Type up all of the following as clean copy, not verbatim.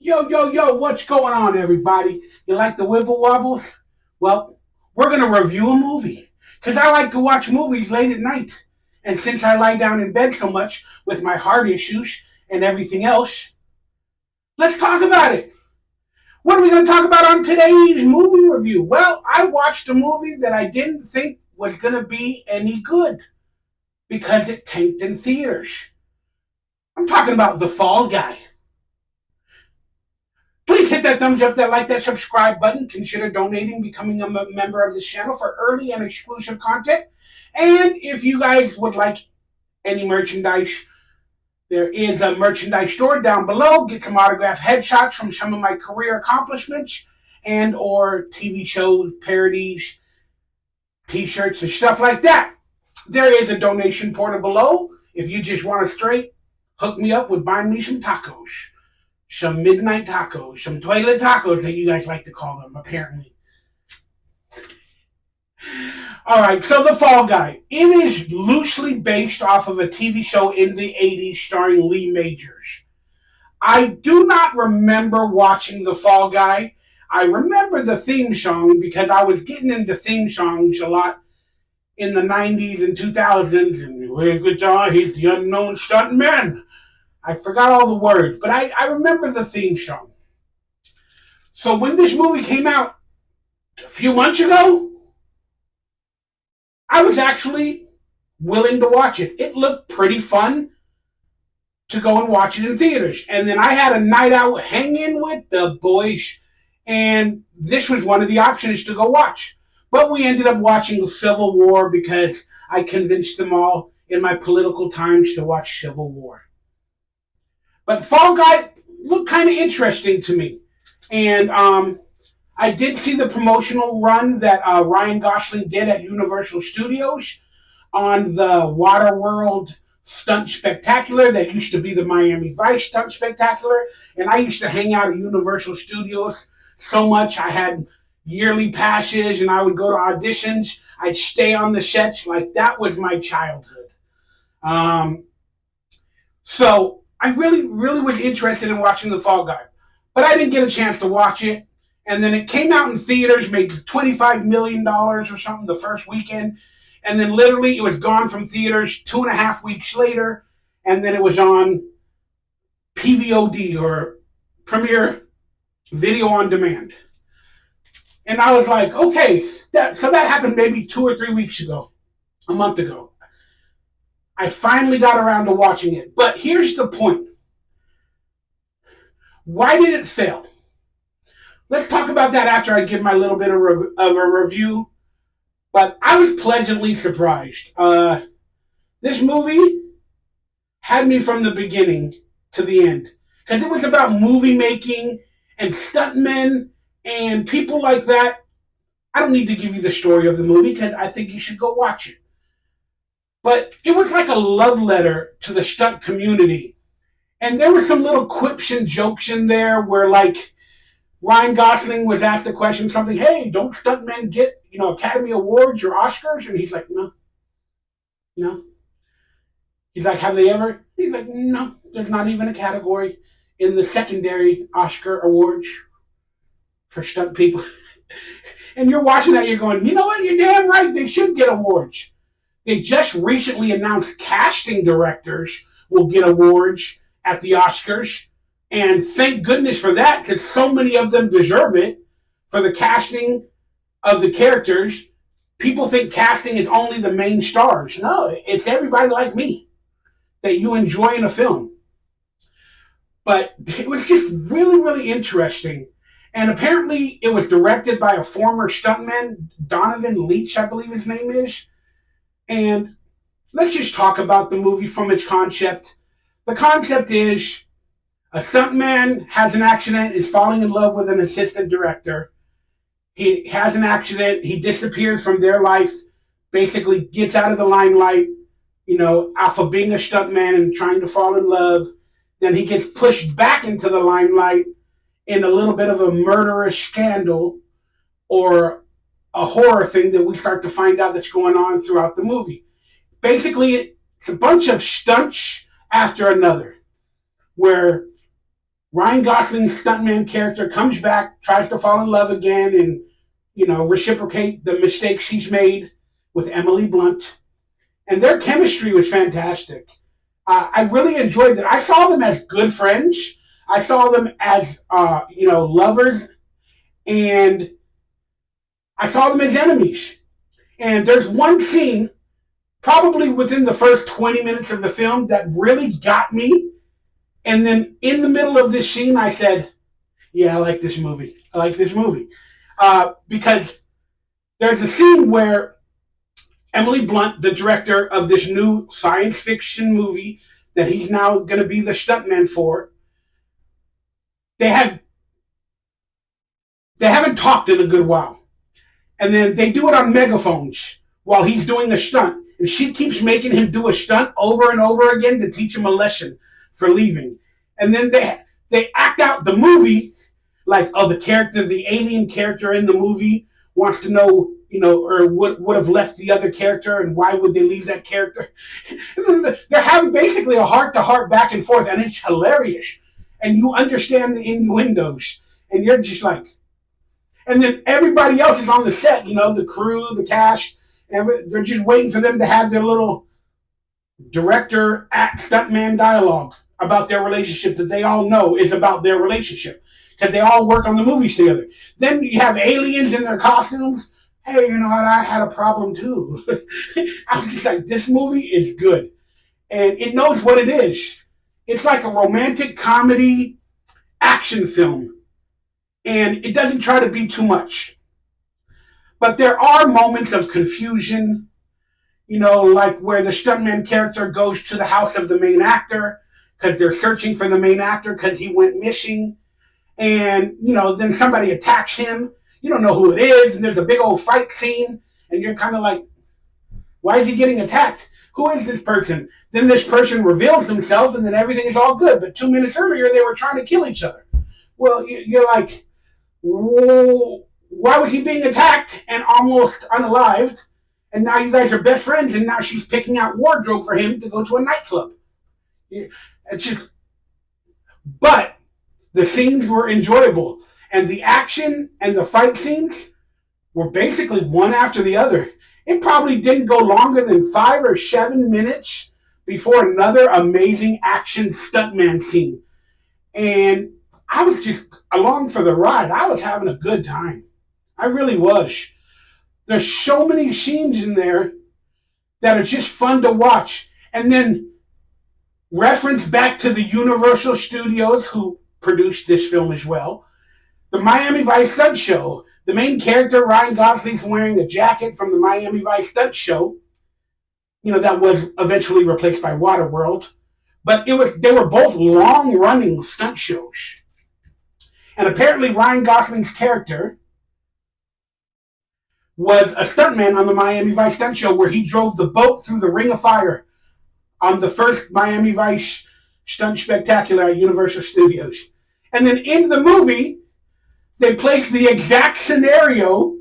Yo, yo, yo, what's going on, everybody? You like the Wibble Wobbles? Well, we're going to review a movie. Because I like to watch movies late at night. And since I lie down in bed so much with my heart issues and everything else, let's talk about it. What are we going to talk about on today's movie review? Well, I watched a movie that I didn't think was going to be any good because it tanked in theaters. I'm talking about The Fall Guy. Please hit that thumbs up, that like, that subscribe button. Consider donating, becoming a member of this channel for early and exclusive content. And if you guys would like any merchandise, there is a merchandise store down below. Get some autographed headshots from some of my career accomplishments and or TV shows, parodies, t-shirts, and stuff like that. There is a donation portal below. If you just want to straight hook me up with buying me some tacos. Some midnight tacos, some toilet tacos that you guys like to call them, apparently. All right, so The Fall Guy. It is loosely based off of a TV show in the 80s starring Lee Majors. I do not remember watching The Fall Guy. I remember the theme song because I was getting into theme songs a lot in the 90s and 2000s. And good job, he's the unknown stuntman. I forgot all the words, but I remember the theme song. So when this movie came out a few months ago, I was actually willing to watch it. It looked pretty fun to go and watch it in theaters. And then I had a night out hanging with the boys, and this was one of the options to go watch. But we ended up watching Civil War because I convinced them all in my political times to watch Civil War. But Fall Guy looked kind of interesting to me. And I did see the promotional run that Ryan Gosling did at Universal Studios on the Waterworld Stunt Spectacular that used to be the Miami Vice Stunt Spectacular. And I used to hang out at Universal Studios so much. I had yearly passes and I would go to auditions. I'd stay on the sets. Like, that was my childhood. So I really was interested in watching The Fall Guy, but I didn't get a chance to watch it. And then it came out in theaters, made $25 million or something the first weekend. And then literally it was gone from theaters 2.5 weeks later. And then it was on PVOD, or Premiere Video on Demand. And I was like, okay, so that happened maybe 2 or 3 weeks ago, a month ago. I finally got around to watching it. But here's the point. Why did it fail? Let's talk about that after I give my little bit of a review. But I was pleasantly surprised. This movie had me from the beginning to the end. Because it was about movie making and stuntmen and people like that. I don't need to give you the story of the movie because I think you should go watch it. But it was like a love letter to the stunt community. And there were some little quips and jokes in there where, like, Ryan Gosling was asked a question, something, hey, don't stuntmen get, Academy Awards or Oscars? And he's like, no. He's like, have they ever? He's like, no, there's not even a category in the secondary Oscar awards for stunt people. And you're watching that, you're going, you know what, you're damn right, they should get awards. They just recently announced casting directors will get awards at the Oscars. And thank goodness for that, because so many of them deserve it for the casting of the characters. People think casting is only the main stars. No, it's everybody like me that you enjoy in a film. But it was just really interesting. And apparently it was directed by a former stuntman, Donovan Leitch, I believe his name is. And let's just talk about the movie from its concept. The concept is a stuntman has an accident, is falling in love with an assistant director. He has an accident, he disappears from their life, basically gets out of the limelight, off of being a stuntman and trying to fall in love. Then he gets pushed back into the limelight in a little bit of a murderous scandal or a horror thing that we start to find out that's going on throughout the movie. Basically, it's a bunch of stunts after another, where Ryan Gosling's stuntman character comes back, tries to fall in love again, and reciprocate the mistakes he's made with Emily Blunt. And their chemistry was fantastic. I really enjoyed that. I saw them as good friends. I saw them as lovers, and I saw them as enemies. And there's one scene, probably within the first 20 minutes of the film, that really got me. And then in the middle of this scene, I said, "Yeah, I like this movie. I like this movie," because there's a scene where Emily Blunt, the director of this new science fiction movie that he's now going to be the stuntman for, they haven't talked in a good while, and then they do it on megaphones while he's doing a stunt, and she keeps making him do a stunt over and over again to teach him a lesson for leaving, and then they act out the movie like, oh, the alien character in the movie wants to know, or would have left the other character, and why would they leave that character? They're having basically a heart-to-heart back and forth, and it's hilarious. And you understand the innuendos, and you're just like, and then everybody else is on the set, the crew, the cast, and they're just waiting for them to have their little director act stuntman dialogue about their relationship that they all know is about their relationship, because they all work on the movies together. Then you have aliens in their costumes. Hey, you know what? I had a problem too. I was just like, this movie is good. And it knows what it is. It's like a romantic comedy action film. And it doesn't try to be too much. But there are moments of confusion, like where the stuntman character goes to the house of the main actor because they're searching for the main actor because he went missing. And, then somebody attacks him. You don't know who it is, and there's a big old fight scene, and you're kind of like, why is he getting attacked? Who is this person? Then this person reveals himself, and then everything is all good. But 2 minutes earlier, they were trying to kill each other. Well, you're like, whoa, why was he being attacked and almost unalived? And now you guys are best friends, and now she's picking out wardrobe for him to go to a nightclub. It's just, but the scenes were enjoyable. And the action and the fight scenes were basically one after the other. It probably didn't go longer than 5 or 7 minutes before another amazing action stuntman scene. And I was just along for the ride. I was having a good time. I really was. There's so many scenes in there that are just fun to watch. And then reference back to the Universal Studios, who produced this film as well. The Miami Vice Stunt Show. The main character, Ryan Gosling's wearing a jacket from the Miami Vice Stunt Show. That was eventually replaced by Waterworld. But they were both long-running stunt shows. And apparently Ryan Gosling's character was a stuntman on the Miami Vice Stunt Show, where he drove the boat through the Ring of Fire on the first Miami Vice Stunt Spectacular at Universal Studios. And then in the movie, they placed the exact scenario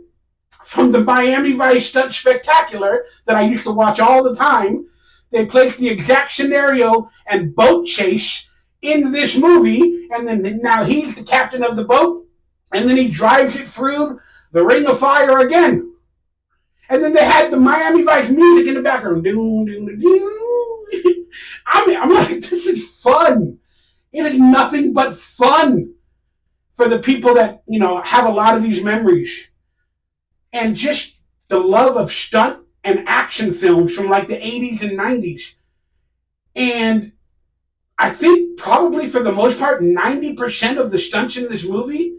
from the Miami Vice Stunt Spectacular that I used to watch all the time. They placed the exact scenario and boat chase in this movie, and then now he's the captain of the boat, and then he drives it through the Ring of Fire again. And then they had the Miami Vice music in the background. Doom, doom, doom. I'm like, this is fun. It is nothing but fun for the people that, have a lot of these memories. And just the love of stunt and action films from like the 80s and 90s. And I think probably for the most part, 90% of the stunts in this movie,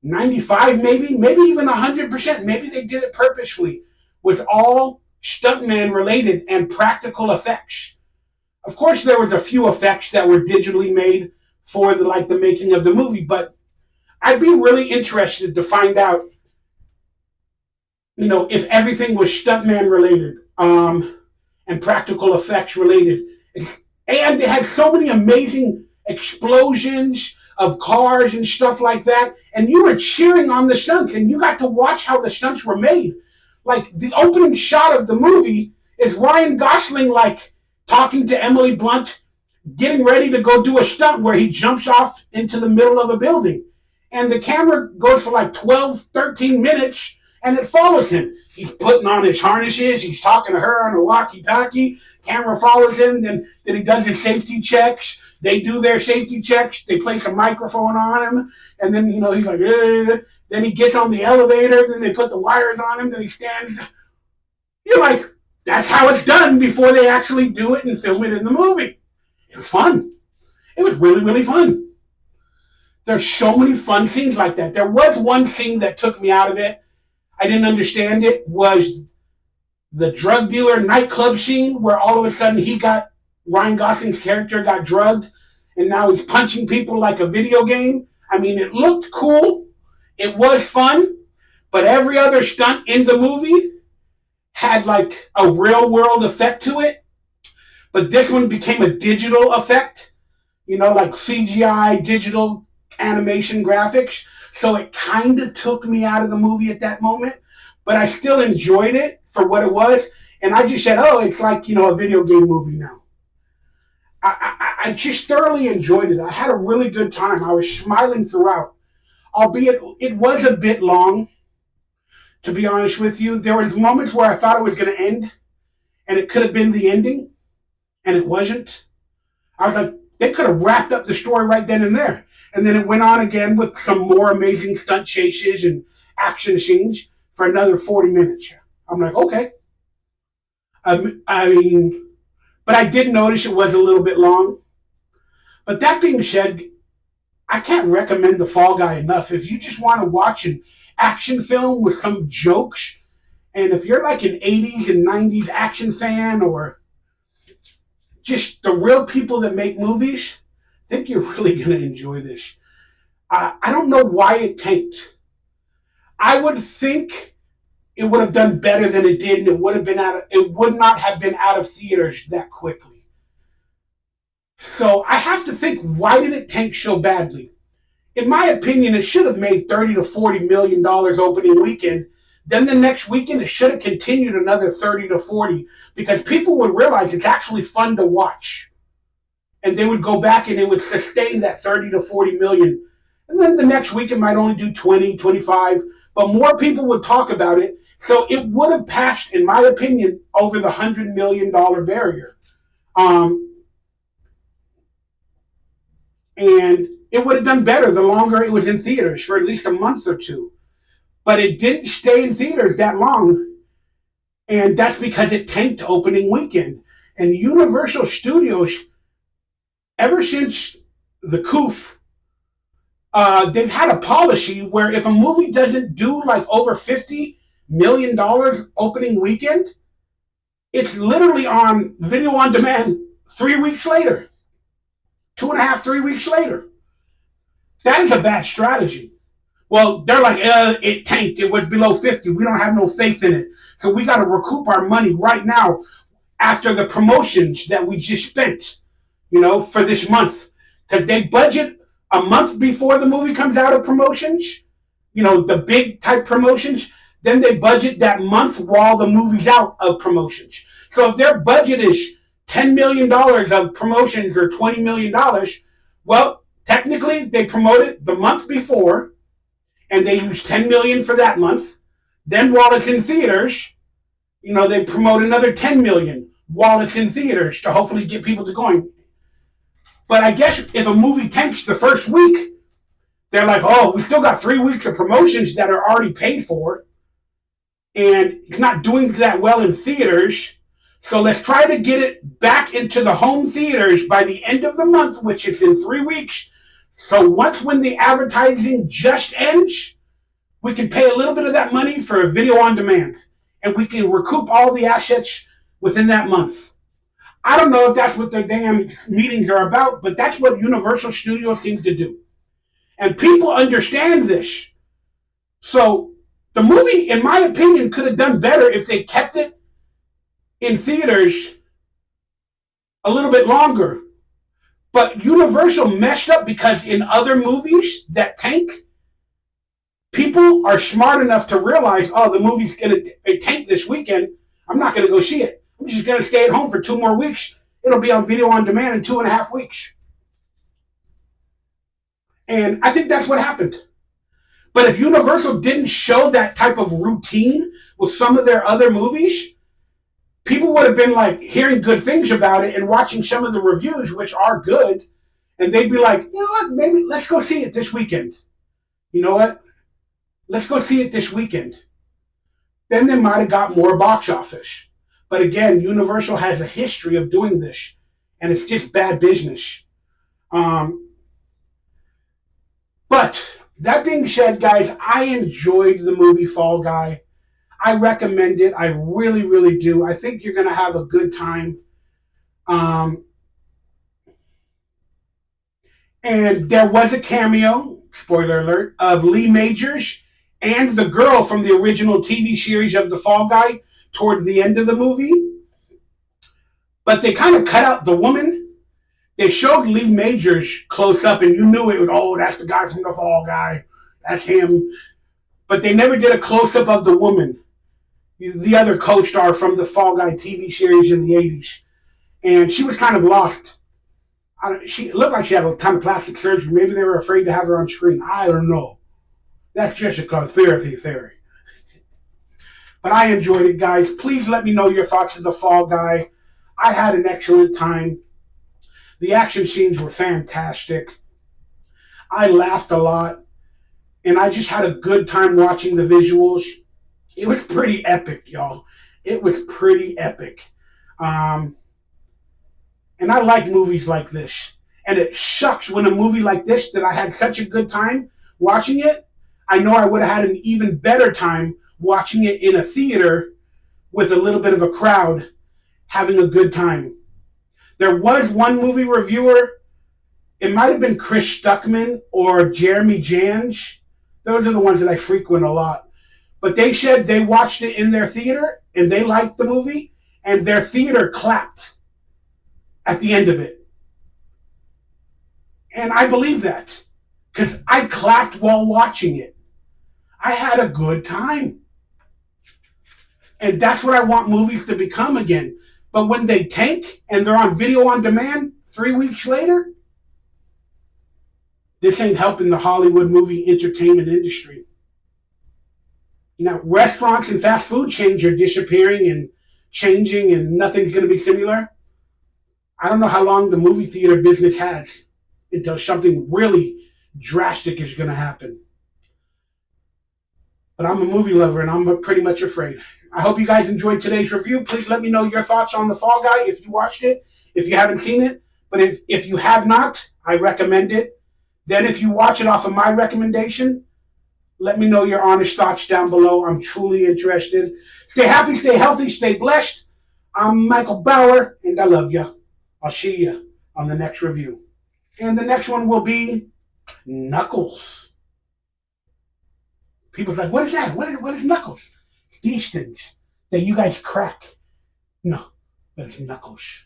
95 maybe even 100%, maybe they did it purposefully, was all stuntman related and practical effects. Of course, there was a few effects that were digitally made for the making of the movie, but I'd be really interested to find out, if everything was stuntman related and practical effects related. And they had so many amazing explosions of cars and stuff like that, and you were cheering on the stunts, and you got to watch how the stunts were made. Like, the opening shot of the movie is Ryan Gosling, talking to Emily Blunt getting ready to go do a stunt where he jumps off into the middle of a building. And the camera goes for like 12, 13 minutes and it follows him. He's putting on his harnesses. He's talking to her on a walkie-talkie. Camera follows him. Then he does his safety checks. They do their safety checks. They place a microphone on him. And then, he's like, eh. Then he gets on the elevator. Then they put the wires on him. Then he stands. You're like, that's how it's done before they actually do it and film it in the movie. It was fun. It was really, really fun. There's so many fun scenes like that. There was one scene that took me out of it. I didn't understand it. Was the drug dealer nightclub scene where all of a sudden Ryan Gosling's character got drugged and now he's punching people like a video game. I mean, it looked cool. It was fun. But every other stunt in the movie had like a real world effect to it. But this one became a digital effect. Like CGI, digital animation graphics. So it kind of took me out of the movie at that moment, but I still enjoyed it for what it was. And I just said, oh, it's like, a video game movie now. I just thoroughly enjoyed it. I had a really good time. I was smiling throughout, albeit it was a bit long, to be honest with you. There was moments where I thought it was going to end, and it could have been the ending, and it wasn't. I was like, they could have wrapped up the story right then and there. And then it went on again with some more amazing stunt chases and action scenes for another 40 minutes. I'm like, okay. But I did notice it was a little bit long. But that being said, I can't recommend The Fall Guy enough. If you just want to watch an action film with some jokes, and if you're like an 80s and 90s action fan, or just the real people that make movies, I think you're really going to enjoy this. I don't know why it tanked. I would think it would have done better than it did, and it would not have been out of theaters that quickly. So I have to think, why did it tank so badly? In my opinion, it should have made $30 to $40 million opening weekend. Then the next weekend, it should have continued another 30 to 40, because people would realize it's actually fun to watch. And they would go back and they would sustain that 30 to 40 million. And then the next week it might only do 20, 25, but more people would talk about it. So it would have passed, in my opinion, over the $100 million barrier. And it would have done better the longer it was in theaters, for at least a month or two. But it didn't stay in theaters that long. And that's because it tanked opening weekend. And Universal Studios, ever since the COOF, they've had a policy where if a movie doesn't do like over $50 million opening weekend, it's literally on video on demand 3 weeks later. 2.5, 3 weeks later. That is a bad strategy. Well, they're like, it tanked. It was below 50. We don't have no faith in it. So we got to recoup our money right now after the promotions that we just spent, for this month. Because they budget a month before the movie comes out of promotions, the big type promotions. Then they budget that month while the movie's out of promotions. So if their budget is $10 million of promotions or $20 million, well, technically they promote it the month before, and they use $10 million for that month. Then while it's in theaters, they promote another $10 million while it's in theaters to hopefully get people to going. But I guess if a movie tanks the first week, they're like, oh, we still got 3 weeks of promotions that are already paid for, and it's not doing that well in theaters. So let's try to get it back into the home theaters by the end of the month, which is in 3 weeks. So when the advertising just ends, we can pay a little bit of that money for a video on demand, and we can recoup all the assets within that month. I don't know if that's what their damn meetings are about, but that's what Universal Studios seems to do. And people understand this. So the movie, in my opinion, could have done better if they kept it in theaters a little bit longer. But Universal messed up because in other movies that tank, people are smart enough to realize, oh, the movie's going to tank this weekend. I'm not going to go see it. I'm just going to stay at home for 2 more weeks It'll be on video on demand in 2.5 weeks. And I think that's what happened. But if Universal didn't show that type of routine with some of their other movies, people would have been like hearing good things about it and watching some of the reviews, which are good, and they'd be like, you know what, maybe let's go see it this weekend. You know what? Let's go see it this weekend. Then they might have got more box office. But again, Universal has a history of doing this, and it's just bad business. But that being said, guys, I enjoyed the movie Fall Guy. I recommend it. I really, really do. I think you're going to have a good time. And there was a cameo, spoiler alert, of Lee Majors and the girl from the original TV series of The Fall Guy toward the end of the movie. But they kind of cut out the woman. They showed Lee Majors close up, and you knew it was, oh, that's the guy from The Fall Guy. That's him. But they never did a close up of the woman, the other co-star from the Fall Guy TV series in the 80s. And she was kind of lost. She looked like she had a ton of plastic surgery. Maybe they were afraid to have her on screen. I don't know. That's just a conspiracy theory. But I enjoyed it, guys. Please let me know your thoughts of The Fall Guy. I had an excellent time. The action scenes were fantastic. I laughed a lot. And I just had a good time watching the visuals. It was pretty epic, y'all. It was pretty epic. And I like movies like this. And it sucks when a movie like this, that I had such a good time watching it, I know I would have had an even better time watching it in a theater with a little bit of a crowd, having a good time. There was one movie reviewer, it might have been Chris Stuckman or Jeremy Jans. Those are the ones that I frequent a lot. But they said they watched it in their theater and they liked the movie, and their theater clapped at the end of it. And I believe that because I clapped while watching it. I had a good time. And that's what I want movies to become again. But when they tank and they're on video on demand 3 weeks later, this ain't helping the Hollywood movie entertainment industry. You know, restaurants and fast food chains are disappearing and changing, and nothing's going to be similar. I don't know how long the movie theater business has until something really drastic is going to happen. But I'm a movie lover, and I'm pretty much afraid. I hope you guys enjoyed today's review. Please let me know your thoughts on The Fall Guy if you watched it, if you haven't seen it. But if you have not, I recommend it. Then if you watch it off of my recommendation, let me know your honest thoughts down below. I'm truly interested. Stay happy, stay healthy, stay blessed. I'm Michael Bauer, and I love you. I'll see you on the next review. And the next one will be Knuckles. People's like, what is that? What is Knuckles? These things that you guys crack. No, that's Knuckles.